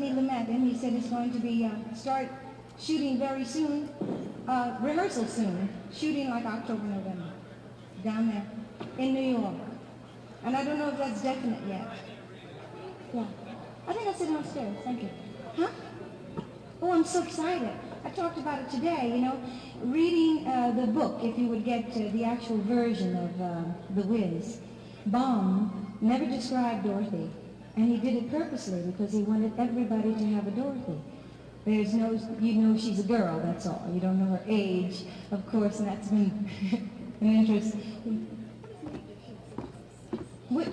Dorothy met him. He said it's going to be start shooting very soon, rehearsal soon, shooting like October, November, down there in New York. And I don't know if that's definite yet. Yeah. I think I'll sit downstairs. Thank you. Huh? Oh, I'm so excited. I talked about it today, you know, reading the book, if you would get the actual version of The Wiz. Baum never described Dorothy, and he did it purposely because he wanted everybody to have a Dorothy. There's no, you know she's a girl, that's all. You don't know her age, of course, and that's been an interest. What?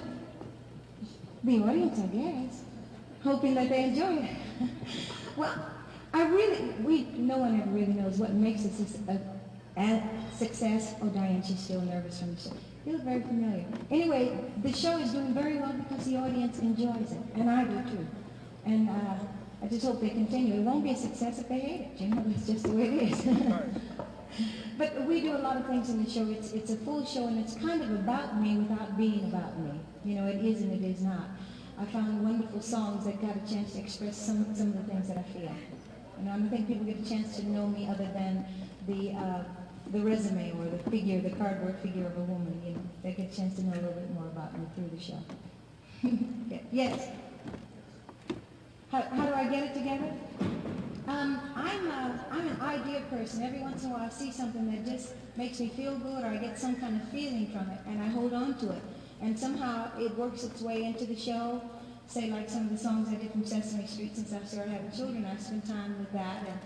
The audience, I guess, hoping that they enjoy it. Well, no one ever really knows what makes a success. Oh, Diane, she's still nervous from the show. You look very familiar. Anyway, the show is doing very well because the audience enjoys it, and I do too. And I just hope they continue. It won't be a success if they hate it. You know, it's just the way it is. But we do a lot of things in the show. It's a full show, and it's kind of about me without being about me. You know, it is and it is not. I found wonderful songs that got a chance to express some of the things that I feel. You know, I don't think people get a chance to know me other than the resume or the figure, the cardboard figure of a woman. You know, they get a chance to know a little bit more about me through the show. Yeah. Yes. How do I get it together? I'm an idea person. Every once in a while I see something that just makes me feel good, or I get some kind of feeling from it, and I hold on to it. And somehow it works its way into the show. Say like some of the songs I did from Sesame Street since I started having children. I spent time with that and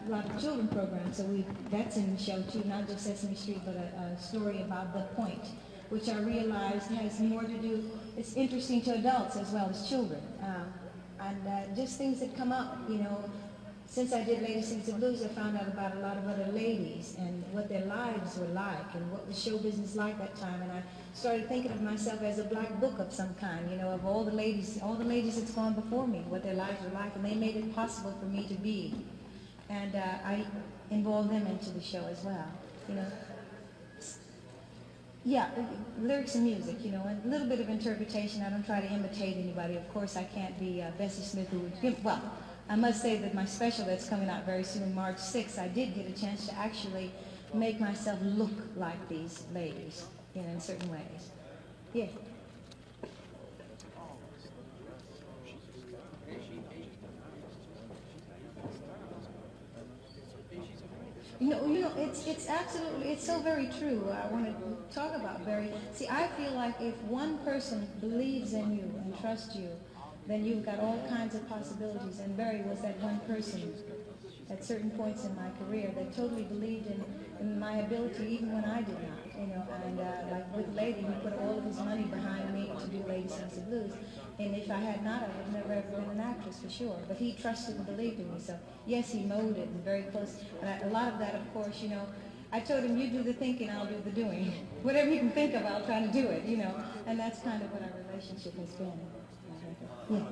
a lot of children programs. So that's in the show too, not just Sesame Street, but a story about The Point, which I realized has more to do, it's interesting to adults as well as children. And just things that come up, you know. Since I did Lady Sings the Blues, I found out about a lot of other ladies and what their lives were like and what was show business like that time. And I started thinking of myself as a black book of some kind, you know, of all the ladies that's gone before me, what their lives were like, and they made it possible for me to be. And I involved them into the show as well, you know. Yeah, lyrics and music, you know, and a little bit of interpretation. I don't try to imitate anybody. Of course, I can't be Bessie Smith, who would give, well, I must say that my special that's coming out very soon, March 6th, I did get a chance to actually make myself look like these ladies, you know, in certain ways. Yeah. You know, it's absolutely, it's so very true. I want to talk about see, I feel like if one person believes in you and trusts you, then you've got all kinds of possibilities. And Barry was that one person at certain points in my career that totally believed in my ability, even when I did not, you know. And like with Lady, he put all of his money behind me to do Lady Sings the Blues. And if I had not, I would have never ever been an actress for sure. But he trusted and believed in me. So yes, he molded and very close. And a lot of that, of course, you know, I told him, you do the thinking, I'll do the doing. Whatever you can think of, I'll try to do it, you know. And that's kind of what our relationship has been. Yeah.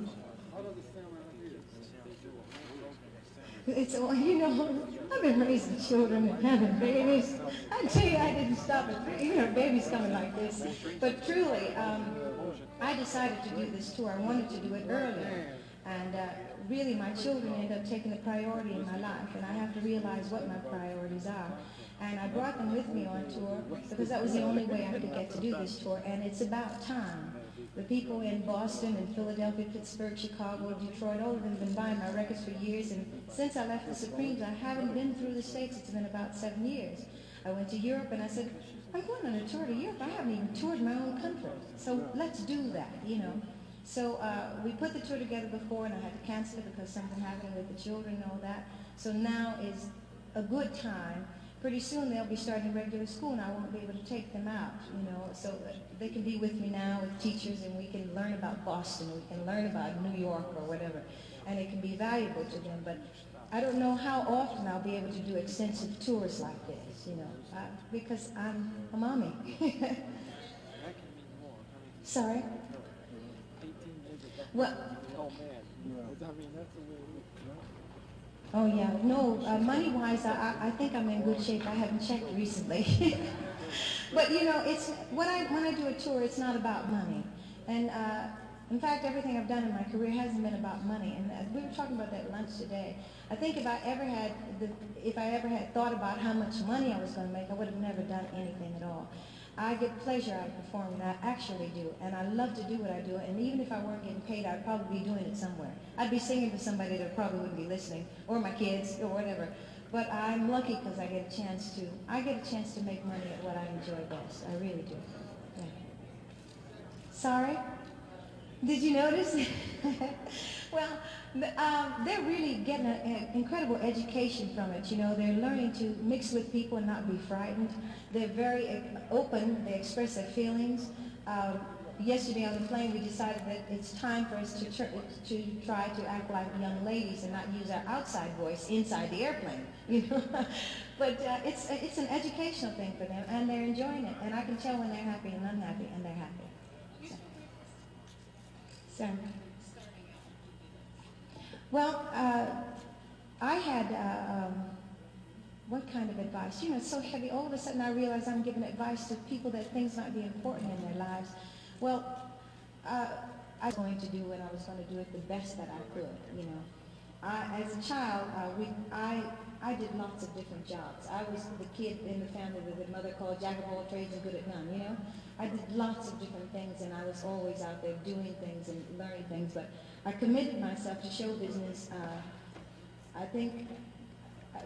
It's all, you know, I've been raising children and having babies. I tell you, I didn't stop at, you know, babies coming like this. But truly, I decided to do this tour. I wanted to do it earlier. And really, my children end up taking the priority in my life. And I have to realize what my priorities are. And I brought them with me on tour because that was the only way I could get to do this tour. And it's about time. The people in Boston and Philadelphia, Pittsburgh, Chicago, Detroit, all of them have been buying my records for years. And since I left the Supremes, I haven't been through the States. It's been about 7 years. I went to Europe and I said, I'm going on a tour to Europe. I haven't even toured my own country. So let's do that, you know. So we put the tour together before, and I had to cancel it because something happened with the children and all that. So now is a good time. Pretty soon they'll be starting regular school, and I won't be able to take them out, you know, so they can be with me now with teachers, and we can learn about Boston, we can learn about New York or whatever, and it can be valuable to them. But I don't know how often I'll be able to do extensive tours like this, you know, because I'm a mommy. Sorry? Well, oh yeah, no, money-wise, I think I'm in good shape. I haven't checked recently. But you know, it's when I do a tour, it's not about money. And In fact, everything I've done in my career hasn't been about money. And we were talking about that at lunch today. I think if I ever had thought about how much money I was going to make, I would have never done anything at all. I get pleasure out of performing. I actually do, and I love to do what I do. And even if I weren't getting paid, I'd probably be doing it somewhere. I'd be singing to somebody that probably wouldn't be listening, or my kids, or whatever. But I'm lucky because I get a chance to make money at what I enjoy best. I really do. Yeah. Sorry? Did you notice? Well, they're really getting an incredible education from it. You know, they're learning to mix with people and not be frightened. They're very open. They express their feelings. Yesterday on the plane, we decided that it's time for us to try to act like young ladies and not use our outside voice inside the airplane. You know, but it's an educational thing for them, and they're enjoying it. And I can tell when they're happy and unhappy, and they're happy. So, well, I had, what kind of advice? You know, it's so heavy. All of a sudden I realize I'm giving advice to people that things might be important in their lives. Well, I was going to do what I was going to do it the best that I could, you know. As a child, I did lots of different jobs. I was the kid in the family that the mother called jack of all trades and good at none, you know. I did lots of different things, and I was always out there doing things and learning things, but I committed myself to show business, I think,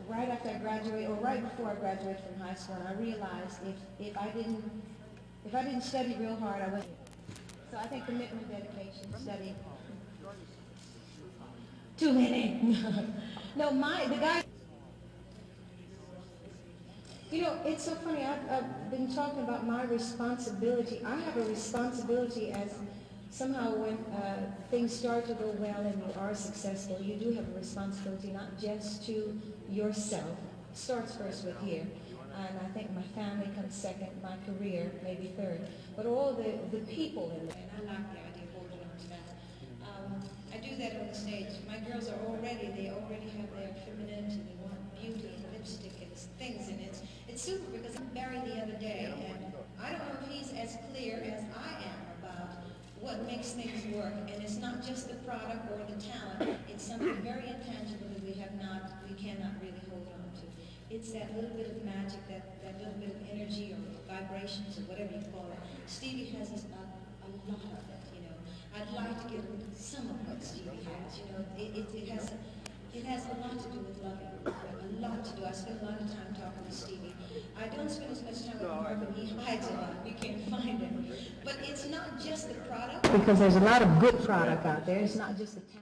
right after I graduated, or right before I graduated from high school, and I realized if I didn't study real hard, I wouldn't. So I think commitment, dedication, study. Too many. No, the guy. You know, it's so funny. I've been talking about my responsibility. I have a responsibility as somehow when things start to go well and you are successful, you do have a responsibility not just to yourself. It starts first with here. And I think my family comes second, my career maybe third. But all the people in there, and I like the idea of holding on to that. I do that on the stage. My girls they already have their femininity. They want beauty and lipstick and things, and it's super because I married the other day, and I don't know if he's as clear as I am about what makes things work, and it's not just the product or the talent. It's something very intangible that we cannot really hold on to. It's that little bit of magic, that little bit of energy or vibrations or whatever you call it. Stevie has a lot of it, you know. I'd like to give some of what Stevie has, you know. It has a lot to do with loving, a lot to do. I spend a lot of time talking to Stevie. I don't spend as much time with Marvin. He hides a lot. We can't find him. But it's not just the product. Because there's a lot of good product out there. It's not just the talent.